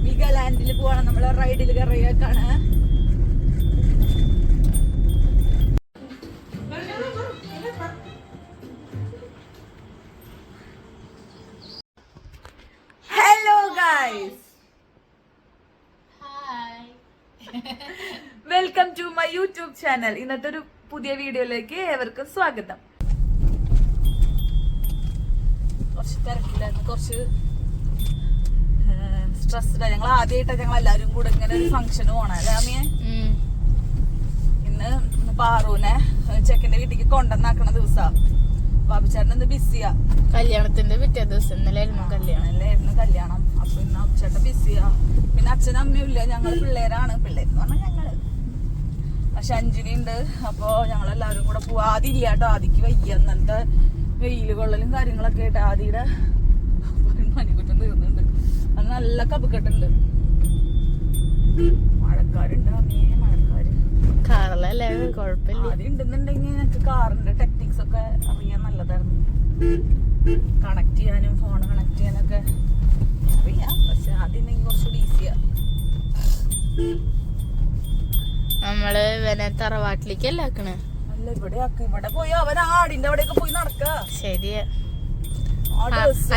വീഗാലാൻഡിൽ പോവാണ് നമ്മള്. റൈഡിൽ കയറിയേക്കാണ്. Hello guys, welcome to my YouTube channel. ഇന്നത്തെ ഒരു പുതിയ വീഡിയോയിലേക്ക് ഏവർക്കും സ്വാഗതം. കുറച്ച് തിരക്കില്ലായിരുന്നു, കുറച്ച് സ്ട്രെസ്ഡ്. ഞങ്ങൾ ആദ്യമായിട്ടാണ് ഞങ്ങൾ എല്ലാവരും കൂടെ ഇങ്ങനെ ഒരു ഫംഗ്ഷന് പോണേ അല്ലേ അമ്മിയെ? ഇന്ന് പാറൂനെ ചെക്കന്റെ വീട്ടിലേക്ക് കൊണ്ടുവന്നാക്കണ ദിവസാ. ബാബുചേട്ടൻ ഇന്ന് ബിസിയാ. കല്യാണത്തിന്റെ പിറ്റേ ദിവസം ഇന്നലെയായിരുന്നു കല്യാണം. അപ്പൊ ഇന്ന് അച്ഛേട്ടൻ ബിസിയാ. പിന്നെ അച്ഛനും അമ്മയും ഇല്ല, ഞങ്ങള് പിള്ളേരാണ്. പിള്ളേരെന്ന് പറഞ്ഞാൽ ഞങ്ങള്. പക്ഷെ അഞ്ജലി ഉണ്ട്. അപ്പൊ ഞങ്ങളെല്ലാവരും കൂടെ പോവാ. ആദ്യം ഇല്ല കേട്ടോ, ആദിക്ക് വയ്യ. ഇന്നലത്തെ വെയില് കൊള്ളലും കാര്യങ്ങളൊക്കെ ആയിട്ട് ആദിയുടെ മണിക്കുറ്റം തീർന്നുണ്ട്. അത് നല്ല കപക്കെട്ടുണ്ട്. മഴക്കാരുണ്ട് അമ്മയെ, മഴക്കാര്. കാറിലല്ലേ, കുഴപ്പമില്ല. ആദ്യം ഉണ്ടെന്നുണ്ടെങ്കിൽ ഞങ്ങക്ക് കാറിന്റെ ടെക്നിക്സ് ഒക്കെ അറിയാൻ നല്ലതായിരുന്നു. കണക്ട് ചെയ്യാനും ഫോൺ കണക്ട് ചെയ്യാനൊക്കെ അറിയാം. പക്ഷെ ആദ്യം കുറച്ചുകൂടി ഈസിയാ. നമ്മള് ഇവനെ തറവാട്ടിലേക്കല്ലേ ആക്കണേ? അല്ല, ഇവിടെ ആക്കി. ഇവിടെ പോയി അവൻ ആടിന്റെ അവിടെയൊക്കെ പോയി നടക്ക. ശരിയാ.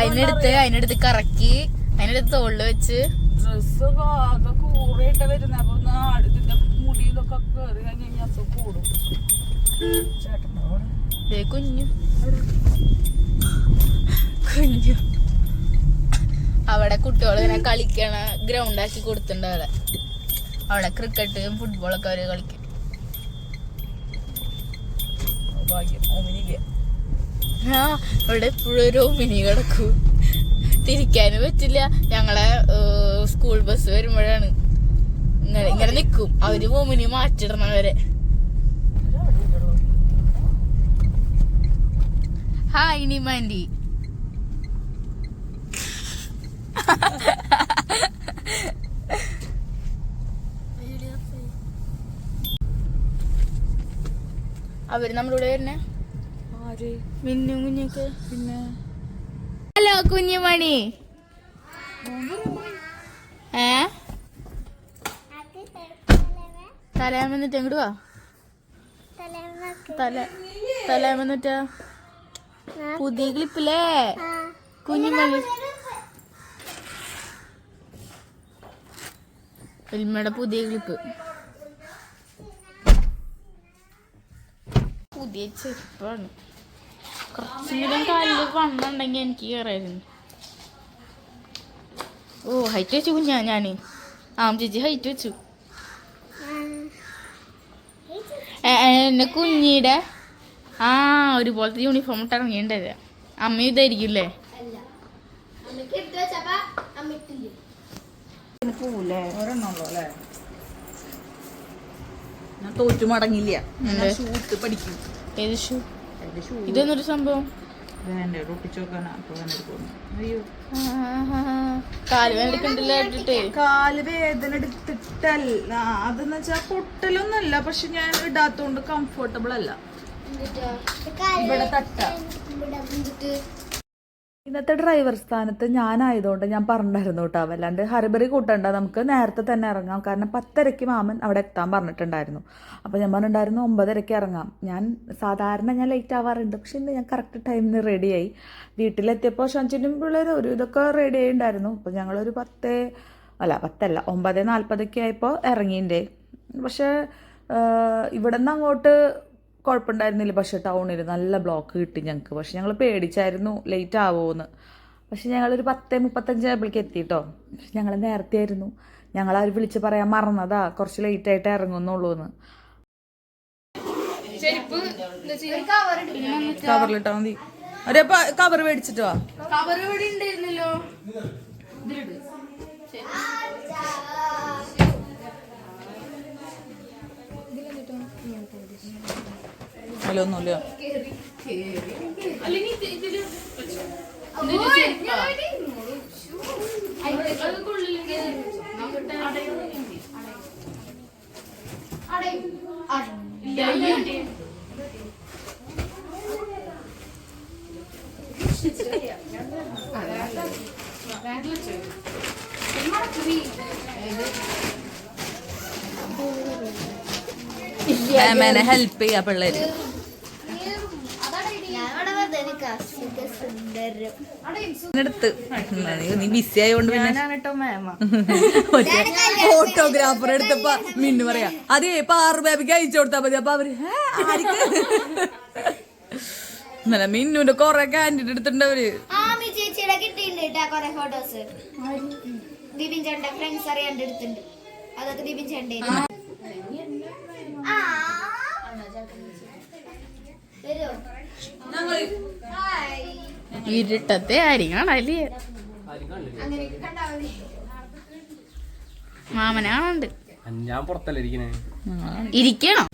അതിനെടുത്ത് കറക്കി അതിനെടുത്ത് തോളില് വെച്ച് ഡ്രസ്സ് ആകെ കൂറിയിട്ട് വരുന്ന. അപ്പൊ ആടിന്റെ മുടി ഇതൊക്കെ കയറി കഴിഞ്ഞാൽ അസുഖം കൂടും. ചേട്ടൻ്റെ കുഞ്ഞു അവിടെ കുട്ടികൾ ഇങ്ങനെ കളിക്കണ ഗ്രൗണ്ട് ആക്കി കൊടുത്തിട്ടുണ്ട്. അവിടെ ക്രിക്കറ്റും ഫുട്ബോളൊക്കെ അവര് കളിക്കും. അവിടെ എപ്പോഴും ഒരു ഓമിനി കിടക്കൂ. തിരിക്കാനും പറ്റില്ല. ഞങ്ങളെ സ്കൂൾ ബസ് വരുമ്പോഴാണ് ഇങ്ങനെ നിക്കും. അവര് ഓമിനി മാറ്റിടണവരെ. ഹായ് നിമാൻഡി. അവര് നമ്മളിവിടെ വരുന്നേ. മിന്നു കുഞ്ഞൊക്കെ. പിന്നെ ഹലോ കുഞ്ഞുമണി. തലേമന്നിട്ട് എങ്ങോട്ട് വാ. തലേമന്നിട്ടാ പുതിയ ക്ലിപ്പില്ലേ കുഞ്ഞുമണി? ഫിൽമയുടെ പുതിയ ക്ലിപ്പ്. പുതിയ ചെരുപ്പാണ്. കുറച്ചെങ്കിലും കാലിൽ വണ്ണുണ്ടെങ്കിൽ എനിക്ക് കയറായിരുന്നു. ഓ, ഹൈറ്റ് വെച്ചു കുഞ്ഞാ ഞാന്. ചേച്ചി ഹൈറ്റ് വെച്ചു. എന്നെ കുഞ്ഞിയുടെ ഒരുപോലത്തെ യൂണിഫോം ഇട്ട് ഇറങ്ങിണ്ടത്. അമ്മ ഇതായിരിക്കില്ലേ? പോവൂലേ? ഒരെണ്ണുള്ളൂ അല്ലേ? ഞാൻ തോറ്റു മടങ്ങില്ല. ഷൂട്ട് പഠിക്കും. ഏത് ഷൂ? ഇതൊന്നൊരു സംഭവം. കാല് വേദന എടുത്തിട്ടല്ല. അതെന്ന് വെച്ചാ പൊട്ടലൊന്നല്ല. പക്ഷെ ഞാൻ ഇടാത്തോണ്ട് കംഫർട്ടബിൾ അല്ല. ഇവിടെ തട്ട. ഇന്നത്തെ ഡ്രൈവർ സ്ഥാനത്ത് ഞാനായതുകൊണ്ട് ഞാൻ പറഞ്ഞിട്ടുണ്ടായിരുന്നു കേട്ടോ. വല്ലാണ്ട് ഹറിബറി കൂട്ടണ്ട, നമുക്ക് നേരത്തെ തന്നെ ഇറങ്ങാം. കാരണം 10:30 മാമൻ അവിടെ എത്താൻ പറഞ്ഞിട്ടുണ്ടായിരുന്നു. അപ്പോൾ ഞാൻ പറഞ്ഞിട്ടുണ്ടായിരുന്നു 9:30 ഇറങ്ങാം. സാധാരണ ഞാൻ ലേറ്റ് ആവാറുണ്ട്, പക്ഷെ ഇന്ന് ഞാൻ കറക്റ്റ് ടൈമിന് റെഡിയായി. വീട്ടിലെത്തിയപ്പോൾ ഷഞ്ചിനും പിള്ളേർ ഒരു ഇതൊക്കെ റെഡി ആയിട്ടുണ്ടായിരുന്നു. അപ്പോൾ ഞങ്ങളൊരു 9:40 ആയപ്പോൾ ഇറങ്ങിയിട്ടേ. പക്ഷേ ഇവിടെ നിന്ന് അങ്ങോട്ട് കുഴപ്പമുണ്ടായിരുന്നില്ല. പക്ഷെ ടൗണിൽ നല്ല ബ്ലോക്ക് കിട്ടി ഞങ്ങൾക്ക്. പക്ഷെ ഞങ്ങൾ പേടിച്ചായിരുന്നു ലേറ്റ് ആവുമെന്ന്. പക്ഷെ ഞങ്ങളൊരു 10:35 ആയപ്പോഴേക്ക് എത്തിയിട്ടോ. പക്ഷെ ഞങ്ങൾ നേരത്തെ ആയിരുന്നു. ഞങ്ങളവർ വിളിച്ച് പറയാൻ മറന്നതാ കുറച്ച് ലേറ്റ് ആയിട്ട് ഇറങ്ങുന്നുള്ളൂ എന്ന്. കവറിലിട്ടാ മതി. ഒരു കവർ മേടിച്ചിട്ട് വാ. കവർ ഇവിടെ ഉണ്ടായിരുന്നല്ലോ. ഒന്നുമില്ല. മാമനെ ഹെൽപ്പ് ചെയ്യാ പിള്ളേര്. എടുത്ത് നീ ബിസി ആയോണ്ട് പിന്നെ ഫോട്ടോഗ്രാഫർ എടുത്തപ്പോ മിന്നു പറയാ അതേ പാറു ബേബിക്ക് അയച്ചു കൊടുത്താ മതി. അപ്പൊ അവര് ഇന്നലെ മിന്നുന്റെ കൊറേ കാൻഡിഡേറ്റ് എടുത്തിട്ടുണ്ട് അവര്. ഇരുട്ടത്തെ ആയിരിക്കണല്ലേ മാമനാണുണ്ട്. ഞാൻ പുറത്തല്ലേ ഇരിക്കണേ. ഇരിക്കണോ?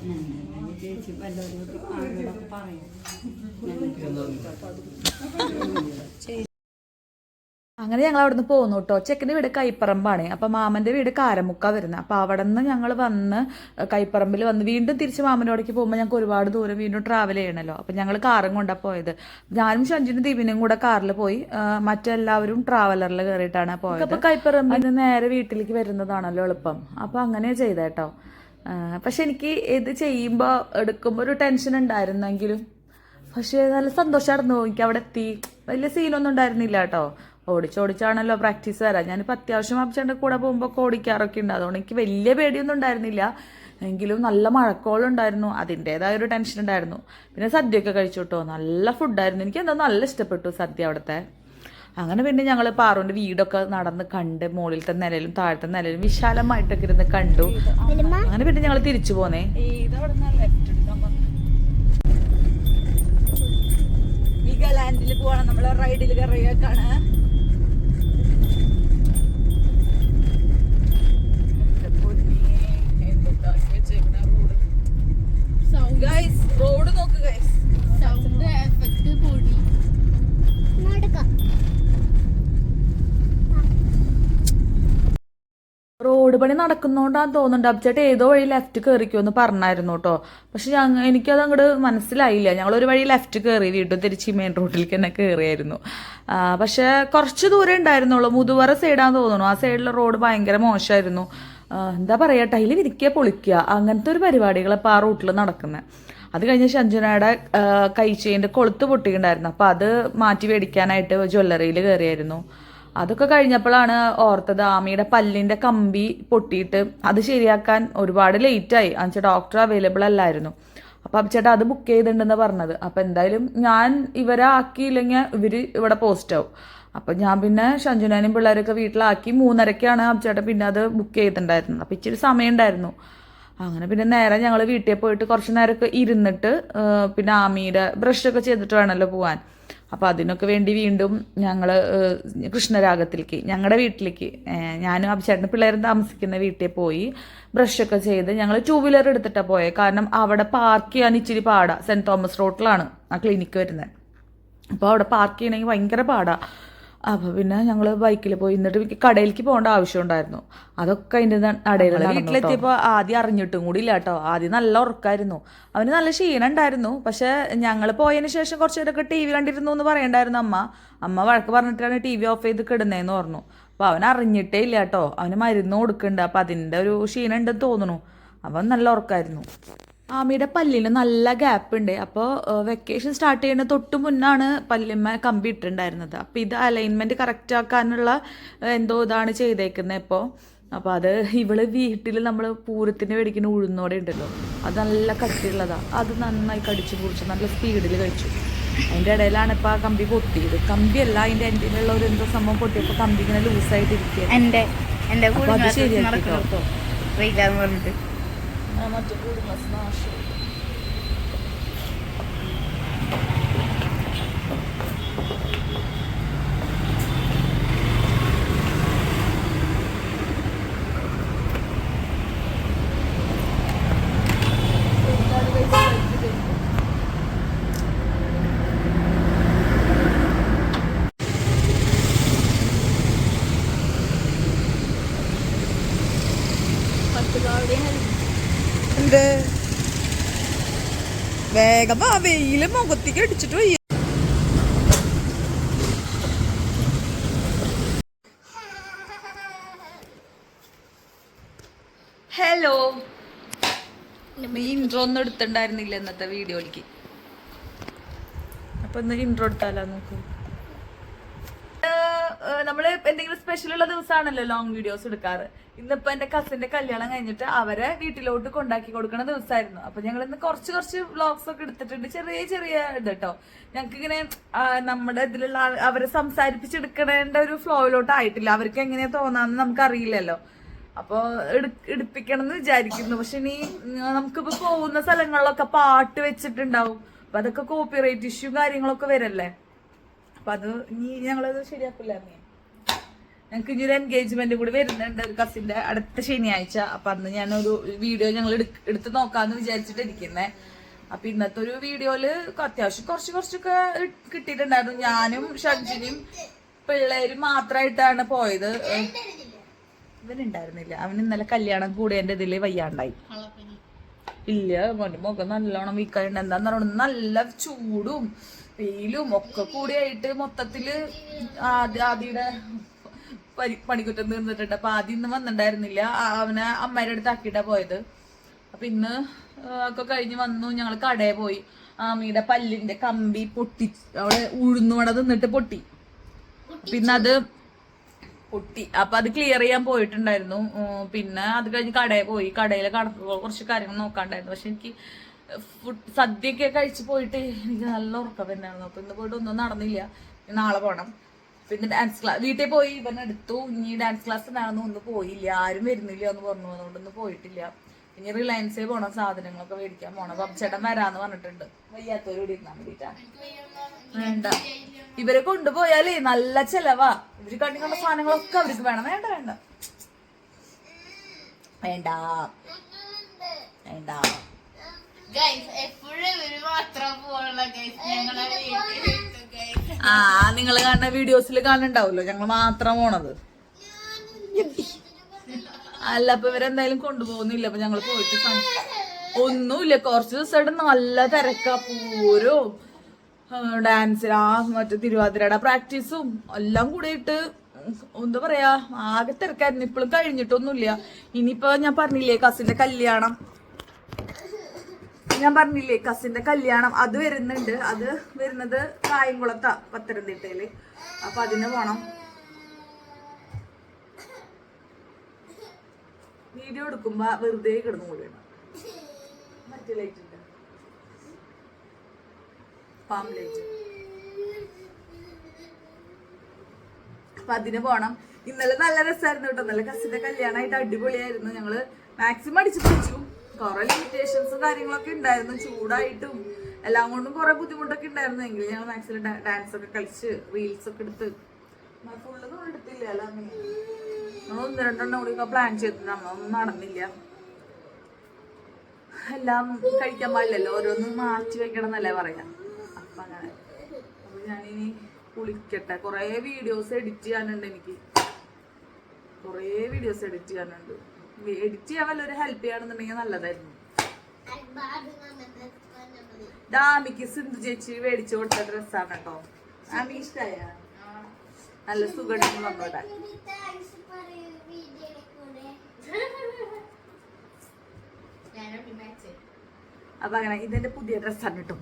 അങ്ങനെ ഞങ്ങൾ അവിടെ നിന്ന് പോകുന്നു കേട്ടോ. ചെക്കൻ്റെ വീട് കൈപ്പറമ്പാണ്. അപ്പം മാമൻ്റെ വീട് കാരമുക്ക വരുന്നത്. അപ്പോൾ അവിടെ നിന്ന് ഞങ്ങൾ വന്ന് കൈപ്പറമ്പിൽ വന്ന് വീണ്ടും തിരിച്ച് മാമനോടേക്ക് പോകുമ്പോൾ ഞങ്ങൾക്ക് ഒരുപാട് ദൂരം വീണ്ടും ട്രാവൽ ചെയ്യണമല്ലോ. അപ്പം ഞങ്ങൾ കാറും കൊണ്ടാണ് പോയത്. ഞാനും ഷഞ്ചിനും ദീപിനും കൂടെ കാറിൽ പോയി, മറ്റെല്ലാവരും ട്രാവലറിൽ കയറിയിട്ടാണ് പോയത്. അപ്പോൾ കൈപ്പറമ്പിൽ നിന്ന് നേരെ വീട്ടിലേക്ക് വരുന്നതാണല്ലോ എളുപ്പം. അപ്പോൾ അങ്ങനെ ചെയ്തേട്ടോ. പക്ഷെ എനിക്ക് ഇത് ചെയ്യുമ്പോൾ എടുക്കുമ്പോൾ ഒരു ടെൻഷൻ ഉണ്ടായിരുന്നെങ്കിലും പക്ഷേ നല്ല സന്തോഷമായിരുന്നു. എനിക്ക് അവിടെ എത്തി വലിയ സീനൊന്നും ഉണ്ടായിരുന്നില്ല കേട്ടോ. ഓടിച്ചോടിച്ചാണല്ലോ പ്രാക്ടീസ് വരാം. ഞാനിപ്പോൾ അത്യാവശ്യം അപ്പച്ചേൻ്റെ കൂടെ പോകുമ്പോൾ ഓടിക്കാറൊക്കെ ഉണ്ട്. അതുകൊണ്ട് എനിക്ക് വലിയ പേടിയൊന്നും ഉണ്ടായിരുന്നില്ല. എങ്കിലും നല്ല മഴക്കോളുണ്ടായിരുന്നു, അതിൻ്റേതായൊരു ടെൻഷൻ ഉണ്ടായിരുന്നു. പിന്നെ സദ്യയൊക്കെ കഴിച്ചു കേട്ടോ. നല്ല ഫുഡായിരുന്നു. എനിക്ക് എന്താ നല്ല ഇഷ്ടപ്പെട്ടു സദ്യ അവിടുത്തെ. അങ്ങനെ പിന്നെ ഞങ്ങൾ പാറുവിൻ്റെ വീടൊക്കെ നടന്ന് കണ്ട് മുകളിലത്തെ നിലയിലും താഴത്തെ നിലയിലും വിശാലമായിട്ടൊക്കെ ഇരുന്ന് കണ്ടു. അങ്ങനെ പിന്നെ ഞങ്ങൾ തിരിച്ചു പോന്നേ. ലാൻഡിൽ പോവാണ് നമ്മളെ റൈഡിൽ കയറിയേക്കാണ്. റോഡ് നോക്ക് ഗൈസ്. റോഡ് പണി നടക്കുന്നോണ്ടാന്ന് തോന്നുന്നുണ്ട്. അബ്ചേട്ട ഏതോ വഴി ലെഫ്റ്റ് കയറിക്കുമെന്ന് പറഞ്ഞായിരുന്നു കേട്ടോ. പക്ഷെ എനിക്കത് അങ്ങോട്ട് മനസ്സിലായില്ല. ഞങ്ങളൊരു വഴി ലെഫ്റ്റ് കയറി വീണ്ടും തിരിച്ച് മെയിൻ റോഡിലേക്ക് തന്നെ കയറിയായിരുന്നു. പക്ഷെ കുറച്ച് ദൂരം ഉണ്ടായിരുന്നുള്ളൂ. മുതുവറ സൈഡാന്ന് തോന്നുന്നു. ആ സൈഡിലെ റോഡ് ഭയങ്കര മോശമായിരുന്നു. എന്താ പറയുക, ടൈല് വിരിക്കുക പൊളിക്കുക അങ്ങനത്തെ ഒരു പരിപാടികളപ്പോൾ ആ റൂട്ടിൽ നടക്കുന്നത്. അത് കഴിഞ്ഞ് ഷഞ്ജുനയുടെ കൈച്ചേൻ്റെ കൊളുത്ത് പൊട്ടിയിട്ടുണ്ടായിരുന്നു. അപ്പോൾ അത് മാറ്റി മേടിക്കാനായിട്ട് ജ്വല്ലറിയിൽ കയറിയായിരുന്നു. അതൊക്കെ കഴിഞ്ഞപ്പോഴാണ് ഓർത്തത് ആമിയുടെ പല്ലിൻ്റെ കമ്പി പൊട്ടിയിട്ട് അത് ശരിയാക്കാൻ ഒരുപാട് ലേറ്റായി. എന്നുവെച്ചാൽ ഡോക്ടർ അവൈലബിൾ അല്ലായിരുന്നു. അപ്പോൾ അപ്പച്ചേട്ടാ അത് ബുക്ക് ചെയ്തിട്ടുണ്ടെന്ന് പറഞ്ഞത്. അപ്പോൾ എന്തായാലും ഞാൻ ഇവരെ ആക്കിയില്ലെങ്കിൽ ഇവർ ഇവിടെ പോസ്റ്റ് ആവും. അപ്പം ഞാൻ പിന്നെ ഷഞ്ജുനാനും പിള്ളേരൊക്കെ വീട്ടിലാക്കി 3:30-ക്കാണ് അപ്പച്ചേട്ടൻ പിന്നെ അത് ബുക്ക് ചെയ്തിട്ടുണ്ടായിരുന്നത്. അപ്പോൾ ഇച്ചിരി സമയം ഉണ്ടായിരുന്നു. അങ്ങനെ പിന്നെ നേരെ ഞങ്ങൾ വീട്ടിൽ പോയിട്ട് കുറച്ച് നേരമൊക്കെ ഇരുന്നിട്ട് പിന്നെ ആമിയുടെ ബ്രഷൊക്കെ ചെയ്തിട്ട് വേണമല്ലോ പോകാൻ. അപ്പോൾ അതിനൊക്കെ വേണ്ടി വീണ്ടും ഞങ്ങൾ കൃഷ്ണരാഗത്തിലേക്ക് ഞങ്ങളുടെ വീട്ടിലേക്ക് ഞാനും അഭിചേട്ടനും പിള്ളേരും താമസിക്കുന്ന വീട്ടിൽ പോയി ബ്രഷൊക്കെ ചെയ്ത് ഞങ്ങൾ 2 വീലർ എടുത്തിട്ടാണ് പോയത്. കാരണം അവിടെ പാർക്ക് ചെയ്യാൻ ഇച്ചിരി പാടാണ്. സെൻറ്റ് തോമസ് റോഡിലാണ് ആ ക്ലിനിക്ക് വരുന്നത്. അപ്പോൾ അവിടെ പാർക്ക് ചെയ്യണമെങ്കിൽ ഭയങ്കര പാടാണ്. അപ്പോൾ പിന്നെ ഞങ്ങൾ ബൈക്കിൽ പോയി. എന്നിട്ട് എനിക്ക് കടയിലേക്ക് പോകേണ്ട ആവശ്യം ഉണ്ടായിരുന്നു. അതൊക്കെ അതിൻ്റെ ഇടയിൽ വീട്ടിലെത്തിയപ്പോൾ ആദ്യം അറിഞ്ഞിട്ടും കൂടി ഇല്ല കേട്ടോ. ആദ്യം നല്ല ഉറക്കമായിരുന്നു. അവന് നല്ല ക്ഷീണം ഉണ്ടായിരുന്നു. പക്ഷേ ഞങ്ങൾ പോയതിന് ശേഷം കുറച്ച് നേരമൊക്കെ TV കണ്ടിരുന്നു എന്ന് പറയണ്ടായിരുന്നു അമ്മ വഴക്ക് പറഞ്ഞിട്ടാണ് TV ഓഫ് ചെയ്ത് കിടുന്നതെന്ന് പറഞ്ഞു. അപ്പോൾ അവൻ അറിഞ്ഞിട്ടേ ഇല്ല കേട്ടോ. അവന് മരുന്ന് കൊടുക്കുന്നുണ്ട്. അപ്പോൾ അതിൻ്റെ ഒരു ക്ഷീണം ഉണ്ടെന്ന് തോന്നുന്നു. അവൻ നല്ല ഉറക്കമായിരുന്നു. ആമിയുടെ പല്ലിന് നല്ല ഗ്യാപ്പ് ഉണ്ട്. അപ്പോൾ വെക്കേഷൻ സ്റ്റാർട്ട് ചെയ്യുന്ന തൊട്ട് മുന്നാണ് പല്ലിന്മ കമ്പി ഇട്ടിട്ടുണ്ടായിരുന്നത്. അപ്പോൾ ഇത് അലൈൻമെൻറ്റ് കറക്റ്റ് ആക്കാനുള്ള എന്തോ ഇതാണ് ചെയ്തേക്കുന്നത് ഇപ്പോൾ. അപ്പോൾ അത് ഇവള് വീട്ടിൽ നമ്മൾ പൂരത്തിന് മേടിക്കുന്ന ഉഴുന്നോടെ ഉണ്ടല്ലോ, അത് നല്ല കട്ടിയുള്ളതാണ്. അത് നന്നായി കടിച്ചു കുടിച്ചു നല്ല സ്പീഡിൽ കഴിച്ചു. അതിൻ്റെ ഇടയിലാണ് ഇപ്പോൾ ആ കമ്പി പൊട്ടിയത്. കമ്പിയല്ല, അതിൻ്റെ എൻഡിലുള്ള ഒരു എന്തോ സംഭവം പൊട്ടിയപ്പോൾ കമ്പി ഇങ്ങനെ ലൂസായിട്ടിരിക്കുക. അത് ശരിയാക്കി കേട്ടോ. മറ്റേ കുടുംബസ് നാശം. വേഗം വെയില് മുഖത്തേക്ക് അടിച്ചിട്ട് വയ്യ. ഹലോ. നീ ഇൻട്രോ ഒന്നും എടുത്തിണ്ടായിരുന്നില്ല ഇന്നത്തെ വീഡിയോയിലേക്ക്. അപ്പൊ ഇന്ന് ഇൻട്രോ എടുത്താലോ നോക്കൂ. നമ്മള് എന്തെങ്കിലും സ്പെഷ്യൽ ഉള്ള ദിവസമാണല്ലോ ലോങ് വീഡിയോസ് എടുക്കാറ്. ഇന്നിപ്പോ എന്റെ കസിന്റെ കല്യാണം കഴിഞ്ഞിട്ട് അവരെ വീട്ടിലോട്ട് കൊണ്ടാക്കി കൊടുക്കുന്ന ദിവസമായിരുന്നു. അപ്പൊ ഞങ്ങൾ ഇന്ന് കുറച്ച് വ്ളോഗ്സ് ഒക്കെ എടുത്തിട്ടുണ്ട്. ചെറിയ ഇത് കേട്ടോ. ഞങ്ങൾക്ക് ഇങ്ങനെ നമ്മുടെ ഇതിലുള്ള അവരെ സംസാരിപ്പിച്ചെടുക്കേണ്ട ഒരു ഫ്ലോയിലോട്ട് ആയിട്ടില്ല. അവർക്ക് എങ്ങനെയാ തോന്നാന്ന് നമുക്ക് അറിയില്ലല്ലോ. അപ്പൊ എടുപ്പിക്കണം എന്ന് വിചാരിക്കുന്നു. പക്ഷെ ഇനി നമുക്കിപ്പോ പോകുന്ന സ്ഥലങ്ങളിലൊക്കെ പാട്ട് വെച്ചിട്ടുണ്ടാവും. അപ്പൊ അതൊക്കെ കോപ്പിറൈറ്റ് ഇഷ്യൂ കാര്യങ്ങളൊക്കെ വരല്ലേ. അപ്പൊ അത് ഇനി ഞങ്ങളത് ശരിയാക്കില്ല. ഞങ്ങൾക്ക് ഇനി ഒരു എൻഗേജ്മെന്റ് കൂടി വരുന്നുണ്ട് ഒരു കസിന്റെ അടുത്ത ശനിയാഴ്ച. അപ്പൊ അന്ന് ഞാനൊരു വീഡിയോ ഞങ്ങൾ എടുത്ത് നോക്കാന്ന് വിചാരിച്ചിട്ടിരിക്കുന്നേ. അപ്പൊ ഇന്നത്തെ ഒരു വീഡിയോയില് അത്യാവശ്യം കുറച്ചൊക്കെ കിട്ടിയിട്ടുണ്ടായിരുന്നു. ഞാനും ഷഡ്ജിനും പിള്ളേരും മാത്രമായിട്ടാണ് പോയത്. ഇവനുണ്ടായിരുന്നില്ല. അവൻ ഇന്നലെ കല്യാണം കൂടിയതിന്റെ ഇതില് വയ്യാണ്ടായി. ഇല്ല, മോന്റെ മുഖം നല്ലോണം വീക്കായിട്ടുണ്ട്. എന്താന്ന് പറയുന്നത്, നല്ല ചൂടും വെയിലും ഒക്കെ കൂടിയായിട്ട് മൊത്തത്തില് ആദിയുടെ പണിക്കുറ്റം തീർന്നിട്ടുണ്ട്. അപ്പൊ ആദ്യം ഇന്ന് വന്നിട്ടുണ്ടായിരുന്നില്ല. അവനെ അമ്മയുടെ അടുത്ത് ആക്കിയിട്ടാ പോയത്. അപ്പൊ ഇന്ന് ഒക്കെ കഴിഞ്ഞ് വന്നു. ഞങ്ങൾ കടയിൽ പോയി. ആമിയുടെ പല്ലിന്റെ കമ്പി പൊട്ടി, അവിടെ ഉഴുന്നുവട തിന്നിട്ട് പൊട്ടി. പിന്നെ അത് പൊട്ടി. അപ്പൊ അത് ക്ലിയർ ചെയ്യാൻ പോയിട്ടുണ്ടായിരുന്നു. പിന്നെ അത് കഴിഞ്ഞ് കടയിൽ പോയി. കടയിലെ കുറച്ച് കാര്യങ്ങൾ നോക്കാണ്ടായിരുന്നു. പക്ഷെ എനിക്ക് സദ്യയൊക്കെ കഴിച്ച് പോയിട്ട് എനിക്ക് നല്ല ഉറക്കം തന്നെയായിരുന്നു. അപ്പൊ ഇന്ന് പോയിട്ട് ഒന്നും നടന്നില്ല. നാളെ പോണം. പിന്നെ ഡാൻസ് ക്ലാസ് വീട്ടിൽ പോയി ഇവനെടുത്തു. ഇനി ഡാൻസ് ക്ലാസ് ഉണ്ടായിരുന്നു. ഒന്നും പോയില്ല. ആരും വരുന്നില്ല എന്ന് പറഞ്ഞു. അതുകൊണ്ടൊന്നും പോയിട്ടില്ല. ഇനി റിലയൻസിൽ പോണം, സാധനങ്ങളൊക്കെ മേടിക്കാൻ പോണം. ചേട്ടൻ വരാന്ന് പറഞ്ഞിട്ടുണ്ട്. വയ്യാത്തവര് ഇവിടെ ഇരുന്നാൻ വേണ്ടിട്ടാണ്. വേണ്ട, ഇവരെ കൊണ്ടുപോയാലേ നല്ല ചെലവാ. ഇവര് കണ്ടിക്കൊണ്ട സാധനങ്ങളൊക്കെ അവർക്ക് വേണം. വേണ്ട വേണ്ട വേണ്ട വേണ്ട. നിങ്ങൾ കാണുന്ന വീഡിയോസിൽ കാണുന്നുണ്ടാവുമല്ലോ ഞങ്ങൾ മാത്രം പോണത്. അല്ല, അപ്പൊ ഇവരെന്തായാലും കൊണ്ടുപോകുന്നില്ല. അപ്പൊ ഞങ്ങൾ പോയിട്ട് ഒന്നുമില്ല. കുറച്ച് ദിവസമായിട്ട് നല്ല തിരക്കാ. പൂരവും ഡാൻസ്, മറ്റേ തിരുവാതിരയുടെ പ്രാക്ടീസും എല്ലാം കൂടിയിട്ട് എന്താ പറയാ, ആകെ തിരക്കായിരുന്നു. ഇപ്പോഴും കഴിഞ്ഞിട്ടൊന്നുമില്ല. ഇനിയിപ്പോ ഞാൻ പറഞ്ഞില്ലേ കസിന്റെ കല്യാണം അത് വരുന്നുണ്ട്. അത് വരുന്നത് കായംകുളത്താ, പത്തനംതിട്ടയില്. അപ്പൊ അതിന് പോണം. വീഡിയോ എടുക്കുമ്പോ വെറുതെ കിടന്നു കൂടിയാണ്. മറ്റേ ലൈറ്റ് ഉണ്ട്, പാം ലൈറ്റ്. അപ്പൊ അതിന് പോണം. ഇന്നലെ നല്ല രസമായിരുന്നു കേട്ടോ. നല്ല കസിന്റെ കല്യാണമായിട്ട് അടിപൊളിയായിരുന്നു. ഞങ്ങള് മാക്സിമം അടിച്ചു പിടിച്ചു. കുറെ ലിമിറ്റേഷൻസും കാര്യങ്ങളൊക്കെ ഉണ്ടായിരുന്നു. ചൂടായിട്ടും എല്ലാം കൊണ്ടും കുറെ ബുദ്ധിമുട്ടൊക്കെ ഉണ്ടായിരുന്നു. എങ്കിലും ഞങ്ങൾ മാക്സിമം ഡാൻസ് ഒക്കെ കളിച്ച് റീൽസ് ഒക്കെ എടുത്ത് ഫുള്ളൊന്നും എടുത്തില്ല. എല്ലാം നമ്മൾ 1-2 കൂടി പ്ലാൻ ചെയ്തു. നമ്മളൊന്നും നടന്നില്ല. എല്ലാം കഴിക്കാൻ പാടില്ലല്ലോ, ഓരോന്നും മാറ്റി വെക്കണം എന്നല്ലേ പറയാം. അപ്പൊ അങ്ങനെ. അപ്പൊ ഞാനിനി കുളിക്കട്ടെ. കുറെ വീഡിയോസ് എഡിറ്റ് ചെയ്യാനുണ്ട്. എനിക്ക് കുറെ വീഡിയോസ് എഡിറ്റ് ചെയ്യാനുണ്ട്. എഡിറ്റ് ചെയ്യാൻ വല്ലൊരു ഹെൽപ്പ് ചെയ്യാണെന്നുണ്ടെങ്കിൽ നല്ലതായിരുന്നു. ഡാമിക്ക് സിന്ധു ചേച്ചി മേടിച്ചു കൊടുത്ത ഡ്രസ്സാണ് കേട്ടോ. ആമി ഇഷ്ടായ? നല്ല സുഖം വന്നോട്ടെ. അപ്പൊ അങ്ങനെ ഇതെന്റെ പുതിയ ഡ്രസ്സാണ് കേട്ടോ.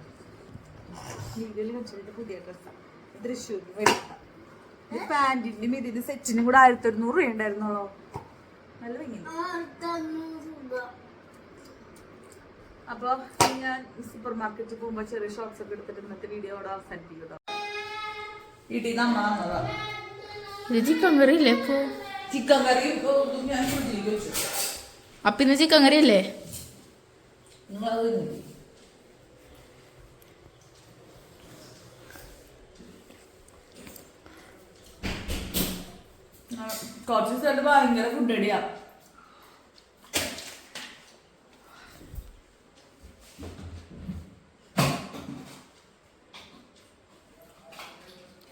വീഡിയോയിൽ വെച്ചിട്ട് പുതിയ ഡ്രസ്സാണ്. തൃശ്ശൂരിൽ മേടിക്കാം. പാന്റിന്റെയും ഇതിന്റെ സെറ്റിനും കൂടെ 1100 രൂപ ഉണ്ടായിരുന്നോളോ. നല്ല ഭംഗി. അപ്പൊ ഞാൻ സൂപ്പർ മാർക്കറ്റിൽ പോകുമ്പോ ചെറിയ ഷോർട്സ് ഒക്കെ എടുത്തിട്ട് ഇന്നത്തെ വീഡിയോ അവിടെ അവസാനിപ്പിക്കും. വീട്ടിൽ നിന്ന് ചിക്കൻ കറി ഇല്ലേ? ചിക്കൻ കറി ഞാൻ ഫ്രിഡ്ജിൽ വെച്ചു. അപ്പൊ ഇന്ന് ചിക്കൻ കറി അല്ലേ? കുറച്ച് ദിവസമായിട്ട് ഭയങ്കര ഫുഡ് അടിയാ.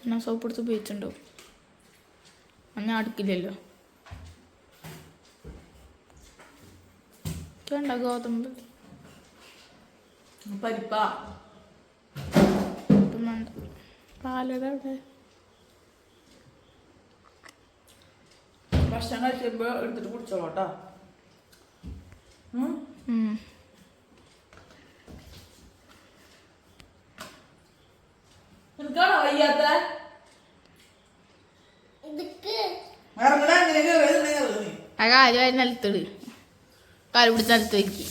ഞാൻ സോപ്പ് എടുത്ത് ഉപയോഗിച്ചിട്ടുണ്ടോ? ഞാൻ അടുക്കില്ലല്ലോ. വേണ്ട, ഗോതമ്പ് പരിപ്പാ വേണ്ട. പാലട അവിടെ ഭക്ഷണം കഴിക്കുമ്പോ എടുത്തിട്ട് കുടിച്ചോളൂ കേട്ടോ. എനിക്കാണോ വയ്യാത്ത ആ കാര്യം നിലത്തിട്, കാല് പിടിച്ച് നിലത്ത് വെക്ക്.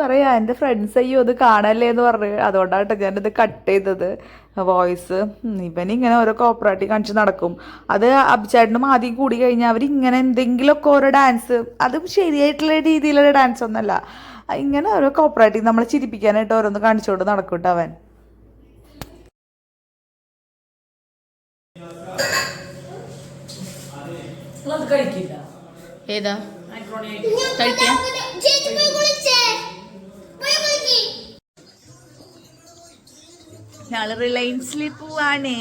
പറയാ എൻ്റെ ഫ്രണ്ട്സ് അയ്യോ ഇത് കാണല്ലേ എന്ന് പറഞ്ഞു, അതുകൊണ്ടാട്ടോ ഞാനിത് കട്ട് ചെയ്തത് വോയിസ്. ഇവനിങ്ങനെ ഓരോ കോപ്പറേറ്റീവ് കാണിച്ച് നടക്കും. അത് അഭിചേട്ടനും ആദ്യം കൂടി കഴിഞ്ഞാൽ അവരിങ്ങനെ എന്തെങ്കിലുമൊക്കെ ഓരോ ഡാൻസ്, അതും ശരിയായിട്ടുള്ള രീതിയിലുള്ള ഡാൻസ് ഒന്നല്ല, ഇങ്ങനെ ഓരോ കോപ്പറേറ്റീവ് നമ്മളെ ചിരിപ്പിക്കാനായിട്ട് ഓരോന്ന് കാണിച്ചുകൊണ്ട് നടക്കും കേട്ടോ അവൻ. ഏതാ കഴിക്കാൻ? ഞങ്ങള് റിലയൻസിൽ പോവാണേ.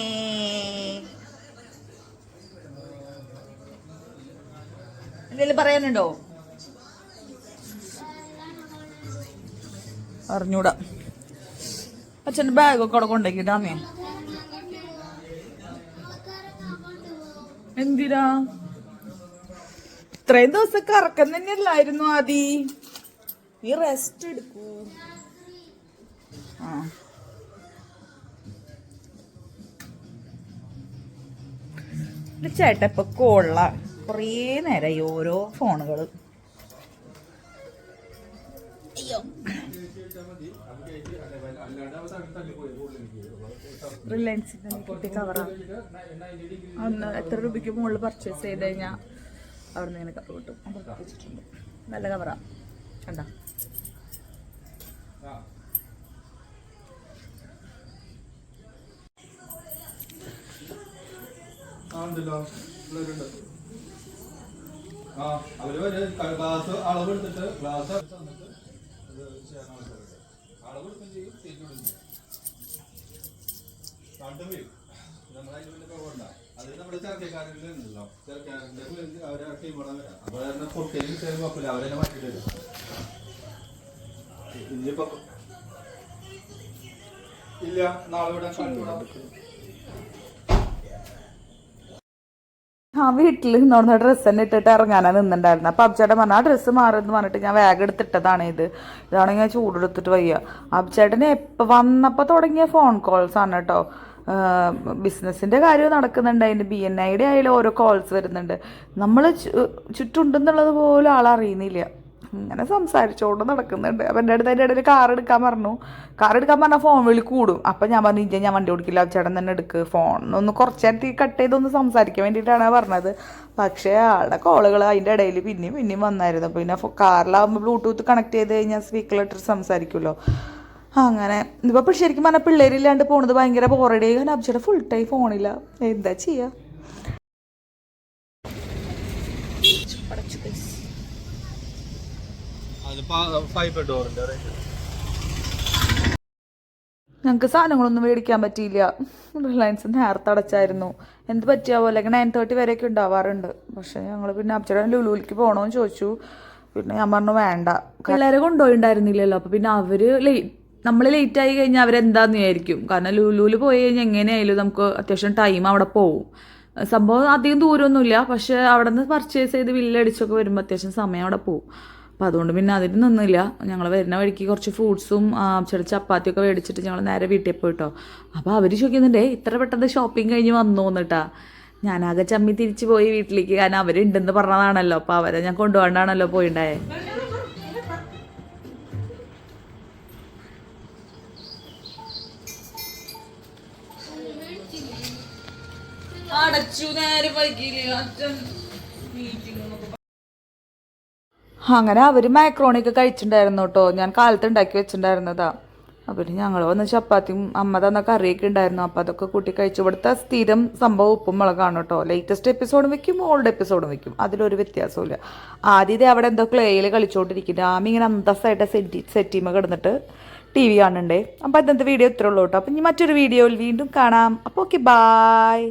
എന്തെങ്കിലും പറയാനുണ്ടോ? അറിഞ്ഞൂടാ. അച്ഛൻ്റെ ബാഗൊക്കെ അവിടെ കൊണ്ടുപോയിട്ടാമേ. എന്തിനാ ഇത്രയും ദിവസം കറക്കം തന്നെയല്ലായിരുന്നു ആദി? നീ റെസ്റ്റ് എടുക്കൂ. ആ ചേട്ട ഇപ്പൊ കൊള്ള കുറേ നേരമായി ഓരോ ഫോണുകള്. റിലയൻസിന്റെ കുട്ടി കവറാ. അന്ന് എത്ര രൂപയ്ക്ക് മുകളിൽ പർച്ചേസ് ചെയ്ത് കഴിഞ്ഞാൽ അവിടെ നിന്ന് ഇങ്ങനെ കവർ കിട്ടും. അത് വെച്ചിട്ടുണ്ട്. നല്ല കവറാ കണ്ട. ഗ്ലാസ് അളവെടുത്തിട്ട് ഗ്ലാസ് അത് നമ്മുടെ ചെറുക്കാരുണ്ടല്ലോ, ചെറുക്കാരൻ്റെ അവരെ ടീം ഇവിടെ വരാം. അപ്പൊ അവരെ പൊട്ടിയും ചെറിയ കുഴപ്പമില്ല, അവരെന്നെ മാറ്റിട്ട് വരും. ഇനിയിപ്പോ ഇല്ല, നാളെ വിടാൻ കാണിച്ചുവിടാൻ. ആ വീട്ടിൽ നിന്നോടുന്ന ഡ്രസ്സ് തന്നെ ഇട്ടിട്ട് ഇറങ്ങാനാണ് നിന്നുണ്ടായിരുന്നു. അപ്പം അബ്ചേട്ടൻ പറഞ്ഞു ആ ഡ്രസ്സ് മാറുമെന്ന് പറഞ്ഞിട്ട് ഞാൻ വേഗം എടുത്തിട്ടതാണ്. ഇതാണെങ്കിൽ ഞാൻ ചൂടെടുത്തിട്ട് വയ്യ. അബ്ചേട്ടന് എപ്പോൾ വന്നപ്പോൾ തുടങ്ങിയ ഫോൺ കോൾസ് ആണ് കേട്ടോ. ബിസിനസ്സിൻ്റെ കാര്യം നടക്കുന്നുണ്ട്, അതിൻ്റെ BNIയുടെ ആയാലും ഓരോ കോൾസ് വരുന്നുണ്ട്. നമ്മൾ ചുറ്റുണ്ടെന്നുള്ളത് പോലും ആളറിയുന്നില്ല. ഇങ്ങനെ സംസാരിച്ചുകൊണ്ട് നടക്കുന്നുണ്ട്. അപ്പം എൻ്റെ അടുത്ത് അതിൻ്റെ ഇടയിൽ കാർ എടുക്കാൻ പറഞ്ഞാൽ ഫോൺ വിളി കൂടും. അപ്പം ഞാൻ പറഞ്ഞു ഇല്ല ഞാൻ വണ്ടി ഓടിക്കില്ല, ചേട്ടൻ തന്നെ എടുക്ക്, ഫോൺ ഒന്ന് കുറച്ച് നേരത്തെ കട്ട് ചെയ്തൊന്ന് സംസാരിക്കാൻ വേണ്ടിയിട്ടാണ് പറഞ്ഞത്. പക്ഷേ ആളുടെ കോളുകൾ അതിൻ്റെ ഇടയിൽ പിന്നെയും വന്നായിരുന്നു. പിന്നെ കാറിലാകുമ്പോൾ ബ്ലൂടൂത്ത് കണക്ട് ചെയ്ത് കഴിഞ്ഞാൽ സ്പീക്കറിലിട്ടിട്ട് സംസാരിക്കുമല്ലോ. അങ്ങനെ ഇപ്പോൾ ശരിക്കും പറഞ്ഞാൽ പിള്ളേരില്ലാണ്ട് പോകുന്നത് ഭയങ്കര ബോറടി. കാരണം അബ്ചേട്ടൻ ഫുൾ ടൈം ഫോണില്ല, എന്താ ചെയ്യുക. ഞങ്ങൾക്ക് സാധനങ്ങളൊന്നും മേടിക്കാൻ പറ്റിയില്ല. റിലയൻസ് നേരത്തെ അടച്ചായിരുന്നു. എന്ത് പറ്റിയ പോലെ 9:30 വരെയൊക്കെ ഉണ്ടാവാറുണ്ട്. പക്ഷേ ഞങ്ങൾ പിന്നെ അബ്ചേട്ടൻ ലുലുവിലേക്ക് പോകണമെന്ന് ചോദിച്ചു. പിന്നെ ഞാൻ പറഞ്ഞു വേണ്ട, പിള്ളേരെ കൊണ്ടുപോയിണ്ടായിരുന്നില്ലല്ലോ. അപ്പോൾ പിന്നെ നമ്മൾ ലേറ്റായി കഴിഞ്ഞാൽ അവരെന്താന്ന് വിചാരിക്കും. കാരണം ലുലുവിൽ പോയി കഴിഞ്ഞാൽ എങ്ങനെയായാലും നമുക്ക് അത്യാവശ്യം ടൈം അവിടെ പോവും. സംഭവം അധികം ദൂരമൊന്നുമില്ല, പക്ഷേ അവിടെ നിന്ന് പർച്ചേസ് ചെയ്ത് ബില്ലടിച്ചൊക്കെ വരുമ്പോൾ അത്യാവശ്യം സമയം അവിടെ പോവും. അപ്പോൾ അതുകൊണ്ട് പിന്നെ അതിന് നിന്നില്ല. ഞങ്ങൾ വരുന്ന വഴിക്ക് കുറച്ച് ഫ്രൂട്ട്സും ചെറിയ ചപ്പാത്തിയൊക്കെ മേടിച്ചിട്ട് ഞങ്ങൾ നേരെ വീട്ടിൽ പോയിട്ടോ. അപ്പോൾ അവർ ചോദിക്കുന്നുണ്ടേ ഇത്ര പെട്ടെന്ന് ഷോപ്പിംഗ് കഴിഞ്ഞ് വന്നു എന്നിട്ടാ. ഞാനാകെ ചമ്മി തിരിച്ച് പോയി വീട്ടിലേക്ക്. കാരണം അവരുണ്ടെന്ന് പറഞ്ഞതാണല്ലോ, അപ്പോൾ അവരെ ഞാൻ കൊണ്ടുപോകാണ്ടാണല്ലോ പോയിണ്ടായേ. അങ്ങനെ അവർ മാക്രോണിയൊക്കെ കഴിച്ചിട്ടുണ്ടായിരുന്നു കേട്ടോ. ഞാൻ കാലത്ത് ഉണ്ടാക്കി വെച്ചിട്ടുണ്ടായിരുന്നതാ. അപ്പം ഞങ്ങൾ വന്ന് ചപ്പാത്തിയും അമ്മ തന്ന കറിയൊക്കെ ഉണ്ടായിരുന്നു. അപ്പം അതൊക്കെ കൂട്ടി കഴിച്ചു. ഇവിടുത്തെ സ്ഥിരം സംഭവം ഉപ്പും മുളകാണ് കേട്ടോ. ലേറ്റസ്റ്റ് എപ്പിസോഡും വെക്കും, ഓൾഡ് എപ്പിസോഡും വെക്കും, അതിലൊരു വ്യത്യാസമില്ല. ആദ്യം അവിടെ എന്തോ ക്ലേയിൽ കളിച്ചുകൊണ്ടിരിക്കുന്നത്. ആമി ഇങ്ങനെ അന്തസ്സായിട്ട് സെറ്റിമ കിടന്നിട്ട് TV കാണണ്ടേ. അപ്പം ഇന്നത്തെ വീഡിയോ ഇത്രേ ഉള്ളൂ കേട്ടോ. അപ്പം ഇനി മറ്റൊരു വീഡിയോയിൽ വീണ്ടും കാണാം. അപ്പോൾ ഓക്കെ, ബായ്.